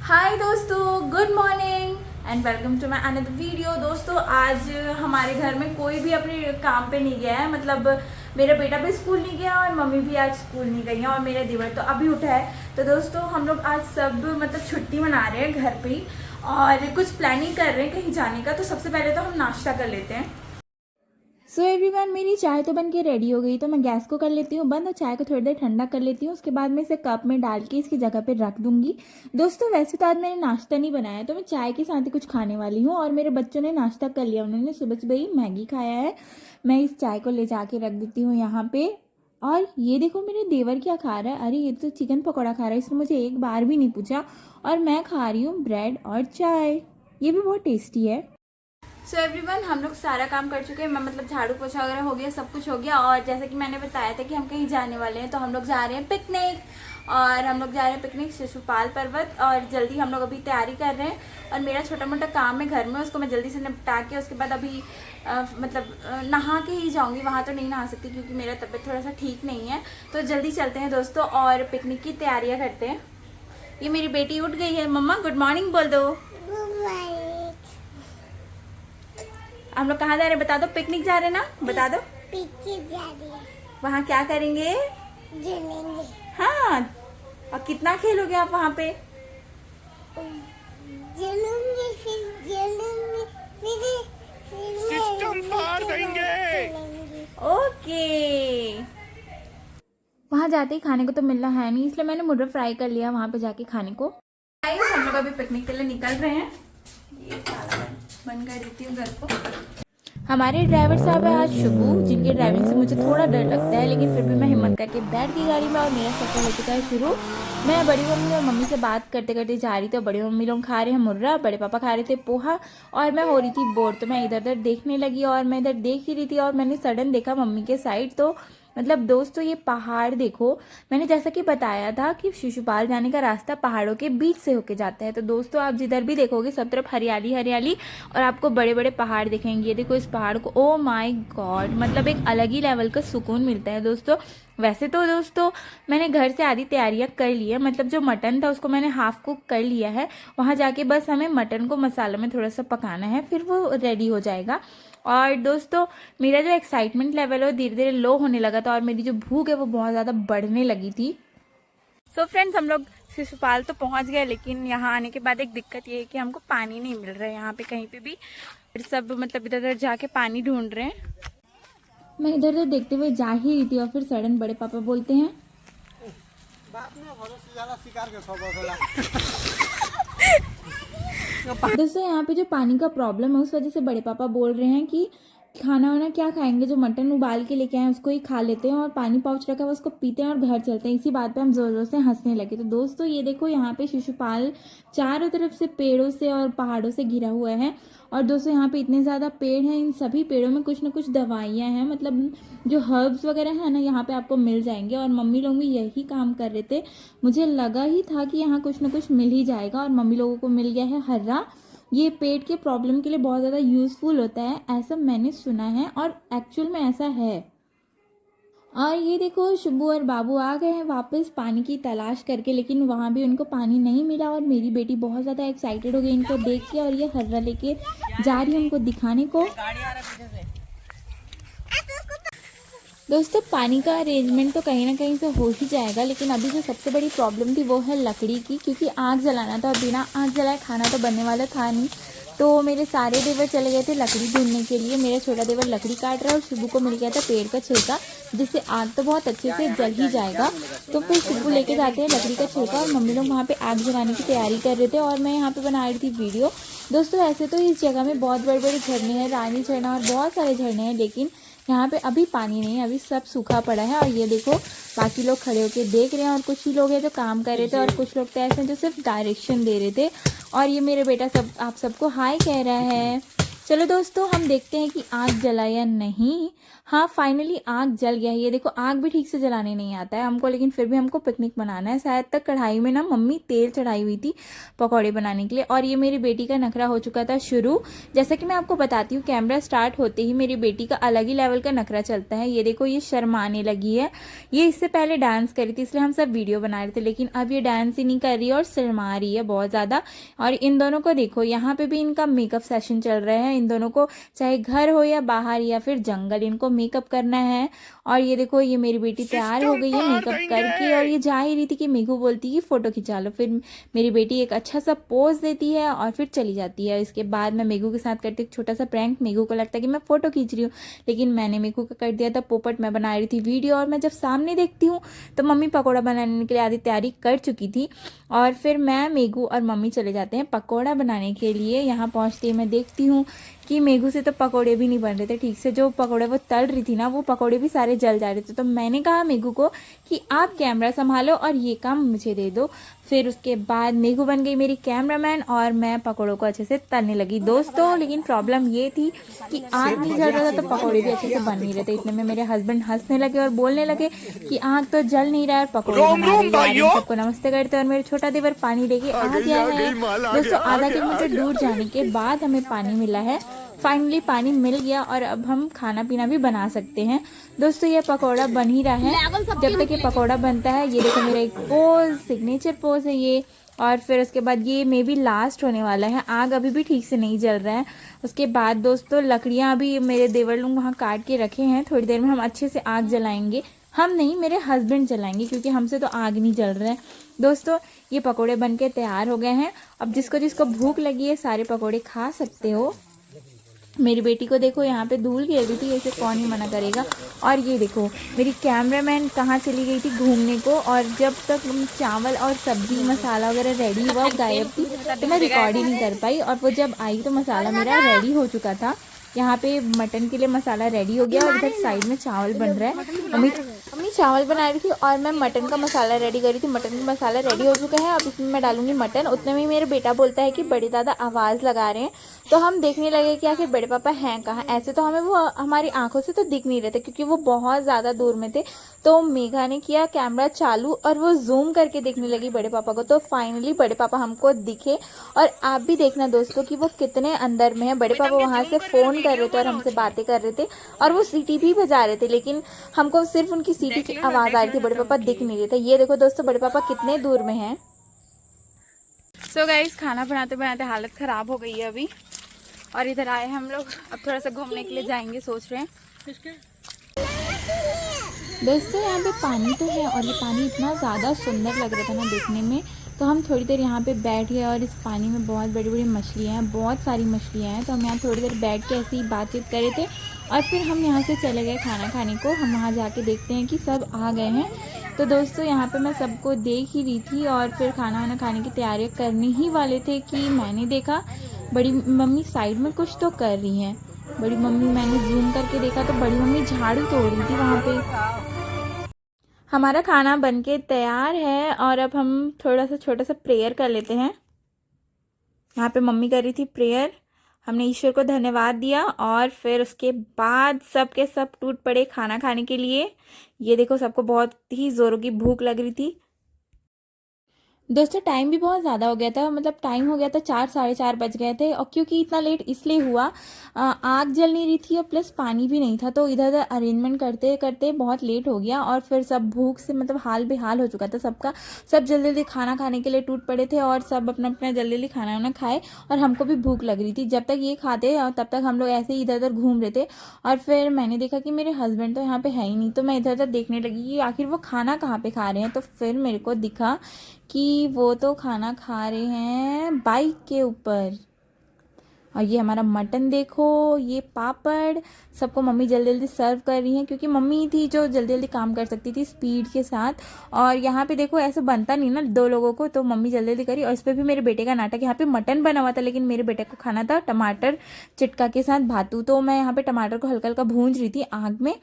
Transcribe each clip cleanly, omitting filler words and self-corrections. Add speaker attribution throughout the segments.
Speaker 1: हाय दोस्तों, good morning and welcome to my another video. दोस्तों आज हमारे घर में कोई भी अपने काम पे नहीं गया है, मतलब मेरा बेटा भी स्कूल नहीं गया और मम्मी भी आज स्कूल नहीं गई है और मेरा देवर तो अभी उठा है। तो दोस्तों हम लोग आज सब मतलब छुट्टी मना रहे हैं घर पे ही और कुछ प्लानिंग कर रहे हैं कहीं जाने का। तो सबसे पहले तो हम नाश्ता कर लेते हैं।
Speaker 2: सो एवरीवन, मेरी चाय तो बन के रेडी हो गई, तो मैं गैस को कर लेती हूँ बंद और चाय को थोड़ी देर ठंडा कर लेती हूँ। उसके बाद मैं इसे कप में डाल के इसकी जगह पे रख दूंगी। दोस्तों वैसे तो आज मैंने नाश्ता नहीं बनाया, तो मैं चाय के साथ ही कुछ खाने वाली हूँ और मेरे बच्चों ने नाश्ता कर लिया। उन्होंने सुबह सुबह ही मैगी खाया है। मैं इस चाय को ले जाके रख देती हूँ यहाँ पे। और ये देखो मेरे देवर क्या खा रहा है। अरे ये तो चिकन पकौड़ा खा रहा है, इसने मुझे एक बार भी नहीं पूछा। और मैं खा रही हूँ ब्रेड और चाय। ये भी बहुत टेस्टी है।
Speaker 1: सो एवरीवन, हम लोग सारा काम कर चुके हैं। मैं मतलब झाड़ू पोछा वगैरह हो गया, सब कुछ हो गया। और जैसे कि मैंने बताया था कि हम कहीं जाने वाले हैं, तो हम लोग जा रहे हैं पिकनिक। और हम लोग जा रहे हैं पिकनिक शिशुपाल पर्वत। और जल्दी हम लोग अभी तैयारी कर रहे हैं और मेरा छोटा मोटा काम है घर में, उसको मैं जल्दी से निपटा के उसके बाद अभी नहा के ही जाऊंगी। वहाँ तो नहीं नहा सकती क्योंकि मेरा तबीयत थोड़ा सा ठीक नहीं है। तो जल्दी चलते हैं दोस्तों और पिकनिक की तैयारियाँ करते हैं। ये मेरी बेटी उठ गई है। मम्मा गुड मॉर्निंग बोल दो। हम लोग कहाँ जा रहे हैं बता दो। पिकनिक जा रहे हैं ना, बता दो।
Speaker 3: पिकनिक जा रही है।
Speaker 1: वहाँ क्या करेंगे?
Speaker 3: झूलेंगे।
Speaker 1: हाँ, और कितना खेलोगे आप वहाँ पे?
Speaker 3: झूलूंगी, फिर
Speaker 4: सिस्टम फाड़ देंगे।
Speaker 1: ओके।
Speaker 2: वहाँ जाते ही खाने को तो मिलना है नहीं, इसलिए मैंने मुर्गा फ्राई कर लिया वहाँ पे जाके खाने को।
Speaker 1: हम लोग अभी पिकनिक के लिए निकल रहे हैं। ये ताला बंद कर देती हूँ घर को।
Speaker 2: हमारे ड्राइवर साहब है आज शुभू, जिनके ड्राइविंग से मुझे थोड़ा डर लगता है, लेकिन फिर भी मैं हिम्मत करके बैठ गई गाड़ी में और मेरा सफर हो चुका है शुरू। मैं बड़ी मम्मी और मम्मी से बात करते करते जा रही थी। बड़ी मम्मी लोग खा रहे हैं मुर्रा, बड़े पापा खा रहे थे पोहा और मैं हो रही थी बोर। तो मैं इधर उधर देखने लगी और मैं इधर देख ही रही थी और मैंने सडन देखा मम्मी के साइड। तो मतलब दोस्तों ये पहाड़ देखो, मैंने जैसा कि बताया था कि शिशुपाल जाने का रास्ता पहाड़ों के बीच से होके जाता है। तो दोस्तों आप जिधर भी देखोगे सब तरफ हरियाली हरियाली और आपको बड़े बड़े पहाड़ दिखेंगे। ये देखो इस पहाड़ को, ओ माय गॉड, मतलब एक अलग ही लेवल का सुकून मिलता है दोस्तों। वैसे तो दोस्तों मैंने घर से आधी तैयारियां कर ली है, मतलब जो मटन था उसको मैंने हाफ कुक कर लिया है। वहाँ जाके बस हमें मटन को मसाला में थोड़ा सा पकाना है, फिर वो रेडी हो जाएगा। और दोस्तों मेरा जो एक्साइटमेंट लेवल है वो धीरे धीरे लो होने लगा था और मेरी जो भूख है वो बहुत ज़्यादा बढ़ने लगी थी।
Speaker 1: सो फ्रेंड्स, हम लोग शिशुपाल तो पहुंच गए, लेकिन यहाँ आने के बाद एक दिक्कत ये है कि हमको पानी नहीं मिल रहा है यहाँ पे कहीं पे भी। फिर सब मतलब इधर उधर जाके पानी ढूंढ रहे हैं।
Speaker 2: मैं इधर उधर देखते हुए जा ही रही थी और फिर सडन बड़े पापा बोलते हैं दोस्तों यहाँ पे जो पानी का प्रॉब्लम है उस वजह से बड़े पापा बोल रहे हैं कि खाना वाना क्या खाएंगे, जो मटन उबाल के लेके आए उसको ही खा लेते हैं और पानी पाउच रखा है उसको पीते हैं और घर चलते हैं। इसी बात पे हम जोर जोर से हंसने लगे। तो दोस्तों ये देखो यहाँ पे शिशुपाल चारों तरफ से पेड़ों से और पहाड़ों से घिरा हुआ है। और दोस्तों यहाँ पे इतने ज़्यादा पेड़ हैं, इन सभी पेड़ों में कुछ ना कुछ दवाइयाँ हैं, मतलब जो हर्ब्स वगैरह है ना यहाँ पे आपको मिल जाएंगे। और मम्मी लोग भी यही काम कर रहे थे, मुझे लगा ही था कि यहाँ कुछ ना कुछ मिल ही जाएगा। और मम्मी लोगों को मिल गया है हर्रा। ये पेट के प्रॉब्लम के लिए बहुत ज़्यादा यूज़फुल होता है, ऐसा मैंने सुना है और एक्चुअल में ऐसा है। और ये देखो शुभू और बाबू आ गए हैं वापस पानी की तलाश करके, लेकिन वहाँ भी उनको पानी नहीं मिला। और मेरी बेटी बहुत ज़्यादा एक्साइटेड हो गई इनको देख के और ये हर्रा लेके जा रही है उनको दिखाने को। दोस्तों पानी का अरेंजमेंट तो कहीं ना कहीं से हो ही जाएगा, लेकिन अभी जो सबसे बड़ी प्रॉब्लम थी वो है लकड़ी की, क्योंकि आग जलाना था और बिना आग जलाए खाना तो बनने वाला था नहीं। तो मेरे सारे देवर चले गए थे लकड़ी ढूंढने के लिए। मेरा छोटा देवर लकड़ी काट रहा है और शुभू को मिल गया था पेड़ का छिलका, जिससे आग तो बहुत अच्छे से जल ही जाएगा। तो फिर शुभू लेके जाते हैं लकड़ी का छिलका और मम्मी लोग वहाँ पे आग जलाने की तैयारी कर रहे थे और मैं यहाँ पे बना रही थी वीडियो। दोस्तों ऐसे तो इस जगह में बहुत बड़े बड़े झरने हैं, रानी झरना और बहुत सारे झरने हैं, लेकिन यहाँ पे अभी पानी नहीं है, अभी सब सूखा पड़ा है। और ये देखो बाकी लोग खड़े होके देख रहे हैं और कुछ ही लोग हैं जो काम कर रहे थे और कुछ लोग तो ऐसे हैं जो सिर्फ डायरेक्शन दे रहे थे। और ये मेरे बेटा सब आप सबको हाय कह रहा है। चलो दोस्तों, हम देखते हैं कि आग जला या नहीं। हाँ, फाइनली आग जल गया है। ये देखो, आग भी ठीक से जलाने नहीं आता है हमको, लेकिन फिर भी हमको पिकनिक बनाना है। शायद तक कढ़ाई में ना मम्मी तेल चढ़ाई हुई थी पकौड़े बनाने के लिए। और ये मेरी बेटी का नखरा हो चुका था शुरू। जैसा कि मैं आपको बताती हूँ, कैमरा स्टार्ट होते ही मेरी बेटी का अलग ही लेवल का नखरा चलता है। ये देखो, ये शर्माने लगी है। ये इससे पहले डांस करी थी, इसलिए हम सब वीडियो बना रहे थे, लेकिन अब ये डांस ही नहीं कर रही है और शर्मा रही है बहुत ज़्यादा। और इन दोनों को देखो, यहाँ पे भी इनका मेकअप सेशन चल रहा है। इन दोनों को चाहे घर हो या बाहर या फिर जंगल, इनको मेकअप करना है। और ये देखो, ये मेरी बेटी तैयार हो गई है मेकअप करके, और ये जा ही रही थी कि मेघू बोलती कि फ़ोटो खिंचा लो। फिर मेरी बेटी एक अच्छा सा पोज देती है और फिर चली जाती है। इसके बाद मैं मेघू के साथ करती एक छोटा सा प्रैंक। मेघू को लगता है कि मैं फ़ोटो खींच रही हूँ, लेकिन मैंने मेघू का कर दिया था पोपट। मैं बना रही थी वीडियो, और मैं जब सामने देखती हूँ तो मम्मी पकौड़ा बनाने के लिए आधी तैयारी कर चुकी थी। और फिर मैं, मेघू और मम्मी चले जाते हैं पकौड़ा बनाने के लिए। यहाँ पहुँचते ही मैं देखती हूँ कि मेघू से तो पकोड़े भी नहीं बन रहे थे ठीक से। जो पकोड़े वो तल रही थी ना, वो पकोड़े भी सारे जल जा रहे थे। तो मैंने कहा मेघू को कि आप कैमरा संभालो और ये काम मुझे दे दो। फिर उसके बाद मेघू बन गई मेरी कैमरामैन और मैं पकोड़ों को अच्छे से तलने लगी दोस्तों। लेकिन प्रॉब्लम ये थी कि आग नहीं जल रहा था तो पकोड़े भी अच्छे से बन नहीं रहे थे। इतने में मेरे हस्बैंड हंसने लगे और बोलने लगे कि आग तो जल नहीं रहा है, पकोड़े बना रही है। सबको नमस्ते करते और मेरे छोटा देवर पानी लेके आ गया है दोस्तों। आधा किलोमीटर दूर जाने के बाद हमें पानी मिला है। फाइनली पानी मिल गया और अब हम खाना पीना भी बना सकते हैं दोस्तों। ये पकोड़ा बन ही रहा है। जब तक ये पकोड़ा बनता है, ये देखो मेरा एक पोज, सिग्नेचर पोज है ये। और फिर उसके बाद ये मे बी लास्ट होने वाला है। आग अभी भी ठीक से नहीं जल रहा है। उसके बाद दोस्तों, लकड़ियाँ अभी मेरे देवर लोग वहाँ काट के रखे हैं। थोड़ी देर में हम अच्छे से आग जलाएंगे। हम नहीं, मेरे हस्बैंड जलाएंगे, क्योंकि हमसे तो आग नहीं जल रहा है दोस्तों। ये पकोड़े बन के तैयार हो गए हैं। अब जिसको जिसको भूख लगी है सारे पकोड़े खा सकते हो। मेरी बेटी को देखो, यहाँ पे धूल घेर रही थी, ऐसे कौन ही मना करेगा। और ये देखो, मेरी कैमरामैन कहाँ चली गई थी घूमने को। और जब तक चावल और सब्जी मसाला वगैरह रेडी हुआ, गायब थी, तो मैं रिकॉर्ड ही नहीं कर पाई। और वो जब आई तो मसाला मेरा रेडी हो चुका था। यहाँ पे मटन के लिए मसाला रेडी हो गया और इधर साइड में चावल बन रहा है। मम्मी चावल बना रही थी और मैं मटन का मसाला रेडी कर रही थी। मटन का मसाला रेडी हो चुका है। अब इसमें मैं डालूंगी मटन। उतने में मेरे बेटा बोलता है कि बड़े दादा आवाज़ लगा रहे हैं। तो हम देखने लगे कि आखिर बड़े पापा हैं कहाँ। ऐसे तो हमें वो हमारी आंखों से तो दिख नहीं रहे थे, क्योंकि वो बहुत ज़्यादा दूर में थे। तो मेघा ने किया कैमरा चालू और वो जूम करके देखने लगी बड़े पापा को। तो फाइनली बड़े पापा हमको दिखे। और आप भी देखना दोस्तों कि वो कितने अंदर में है। बड़े पापा वहाँ से फ़ोन कर रहे थे और हमसे बातें कर रहे थे, और वो सीटी भी बजा रहे थे, लेकिन हमको सिर्फ उनकी सीटी की आवाज़ आ रही थी। बड़े पापा दिख नहीं रहे थे। ये देखो दोस्तों, बड़े पापा कितने दूर में हैं।
Speaker 1: सो गाइस, खाना बनाते बनाते हालत ख़राब हो गई है अभी। और इधर आए हम लोग, अब थोड़ा सा घूमने के लिए जाएंगे सोच रहे हैं।
Speaker 2: दोस्तों, यहाँ पे पानी तो है और ये पानी इतना ज़्यादा सुंदर लग रहा था ना देखने में। तो हम थोड़ी देर यहाँ पे बैठ गए और इस पानी में बहुत बड़ी बड़ी मछलियाँ हैं, बहुत सारी मछलियाँ हैं। तो हम यहाँ थोड़ी देर बैठ के ऐसे ही बातचीत कर रहे थे और फिर हम यहाँ से चले गए खाना खाने को। हम वहाँ जाके देखते हैं कि सब आ गए हैं। तो दोस्तों, यहाँ पे मैं सबको देख ही रही थी और फिर खाना वाना खाने की तैयारी करने ही वाले थे कि मैंने देखा बड़ी मम्मी साइड में कुछ तो कर रही हैं। बड़ी मम्मी, मैंने जूम करके देखा तो बड़ी मम्मी झाड़ू तोड़ रही थी वहाँ पे। हमारा खाना बनके तैयार है और अब हम थोड़ा सा छोटा सा प्रेयर कर लेते हैं। यहाँ पे मम्मी कर रही थी प्रेयर। हमने ईश्वर को धन्यवाद दिया और फिर उसके बाद सब के सब टूट पड़े खाना खाने के लिए। ये देखो, सबको बहुत ही ज़ोरों की भूख लग रही थी दोस्तों। टाइम भी बहुत ज़्यादा हो गया था, मतलब टाइम हो गया था 4 साढ़े 4 बज गए थे। और क्योंकि इतना लेट इसलिए हुआ, आग जल नहीं रही थी और प्लस पानी भी नहीं था। तो इधर उधर अरेंजमेंट करते करते बहुत लेट हो गया और फिर सब भूख से मतलब हाल बेहाल हो चुका था सबका। सब जल्दी जल्दी खाना खाने के लिए टूट पड़े थे और सब अपना अपना जल्दी जल्दी खाना वाना खाए। और हमको भी भूख लग रही थी। जब तक ये खाते तब तक हम लोग ऐसे ही इधर उधर घूम रहे थे। और फिर मैंने देखा कि मेरे हस्बैंड तो यहाँ पे है ही नहीं। तो मैं इधर उधर देखने लगी कि आखिर वो खाना कहाँ पे खा रहे हैं। तो फिर मेरे को दिखा कि वो तो खाना खा रहे हैं बाइक के ऊपर। और ये हमारा मटन देखो, ये पापड़, सबको मम्मी जल्दी जल्दी सर्व कर रही हैं, क्योंकि मम्मी थी जो जल्दी जल्दी काम कर सकती थी स्पीड के साथ। और यहाँ पे देखो, ऐसे बनता नहीं ना 2 लोगों को, तो मम्मी जल्दी जल्दी करी। और इस पर भी मेरे बेटे का नाटक। यहाँ पे मटन बना हुआ था, लेकिन मेरे बेटे को खाना था टमाटर चिटका के साथ भातू। तो मैं यहाँ पे टमाटर को हल्का हल्का भूंज रही थी आग में।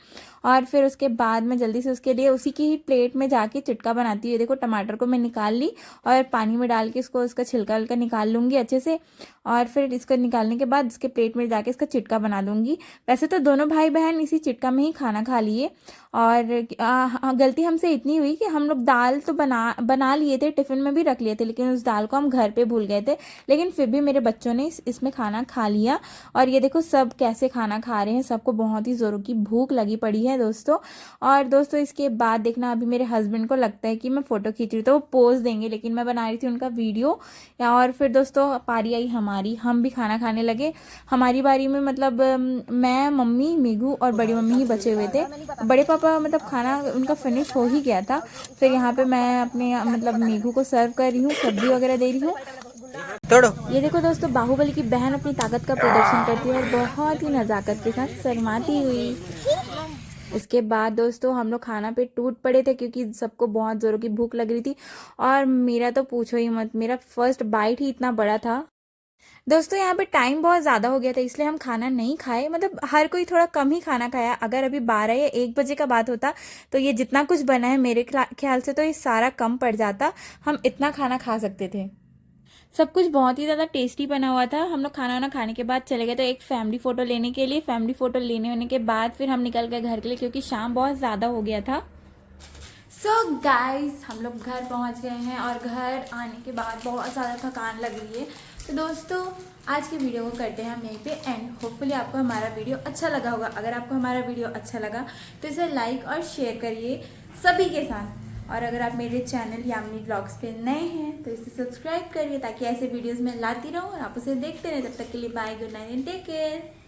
Speaker 2: और फिर उसके बाद मैं जल्दी से उसके लिए उसी की ही प्लेट में जाके चिटका बनाती हूँ। देखो, टमाटर को मैं निकाल ली और पानी में डाल के इसको उसका छिलका हल्का निकाल लूँगी अच्छे से। और फिर इसको निकाल डालने के बाद इसके प्लेट में जाके इसका चिटका बना दूंगी। वैसे तो दोनों भाई बहन इसी चिटका में ही खाना खा लिए। और गलती हमसे इतनी हुई कि हम लोग दाल तो बना लिए थे, टिफ़िन में भी रख लिए थे, लेकिन उस दाल को हम घर पे भूल गए थे। लेकिन फिर भी मेरे बच्चों ने इसमें खाना खा लिया। और ये देखो सब कैसे खाना खा रहे हैं, सबको बहुत ही ज़ोरों की भूख लगी पड़ी है दोस्तों। और दोस्तों इसके बाद देखना, अभी मेरे हस्बैंड को लगता है कि मैं फ़ोटो खींच रही हूँ तो वो पोज़ देंगे, लेकिन मैं बना रही थी उनका वीडियो। और फिर दोस्तों पारी आई हमारी, हम भी खाना खाने लगे। हमारी बारी में मतलब मैं, मम्मी, मेघू और बड़ी मम्मी ही बचे हुए थे। बड़े पापा मतलब खाना उनका फिनिश हो ही गया था। फिर यहाँ पे मैं अपने मतलब मेघू को सर्व कर रही हूँ, सब्जी वगैरह दे रही हूँ। ये देखो दोस्तों, बाहुबली की बहन अपनी ताकत का प्रदर्शन करती है और बहुत ही नज़ाकत के साथ शर्माती हुई। इसके बाद दोस्तों हम लोग खाना पे टूट पड़े थे क्योंकि सबको बहुत ज़ोरों की भूख लग रही थी। और मेरा तो पूछो ही मत, मेरा फर्स्ट बाइट ही इतना बड़ा था। दोस्तों यहाँ पे टाइम बहुत ज़्यादा हो गया था, इसलिए हम खाना नहीं खाए। मतलब हर कोई थोड़ा कम ही खाना खाया। अगर अभी 12 या 1 बजे का बात होता तो ये जितना कुछ बना है मेरे ख्याल से तो ये सारा कम पड़ जाता, हम इतना खाना खा सकते थे। सब कुछ बहुत ही ज़्यादा टेस्टी बना हुआ था। हम लोग खाना वाना खाने के बाद चले गए तो एक फैमिली फ़ोटो लेने के लिए। फैमिली फ़ोटो लेने होने के बाद फिर हम निकल गए घर के लिए क्योंकि शाम बहुत ज़्यादा हो गया था।
Speaker 1: सो गाइस हम लोग घर पहुंच गए हैं और घर आने के बाद बहुत ज़्यादा थकान लग रही है। तो दोस्तों आज की वीडियो को करते हैं हम यहीं पे एंड। होपफुली आपको हमारा वीडियो अच्छा लगा होगा। अगर आपको हमारा वीडियो अच्छा लगा तो इसे लाइक और शेयर करिए सभी के साथ। और अगर आप मेरे चैनल यामिनी ब्लॉग्स पे नए हैं तो इसे सब्सक्राइब करिए ताकि ऐसे वीडियोस मैं लाती रहूँ और आप उसे देखते रहें। तब तक के लिए bye, good night and take care.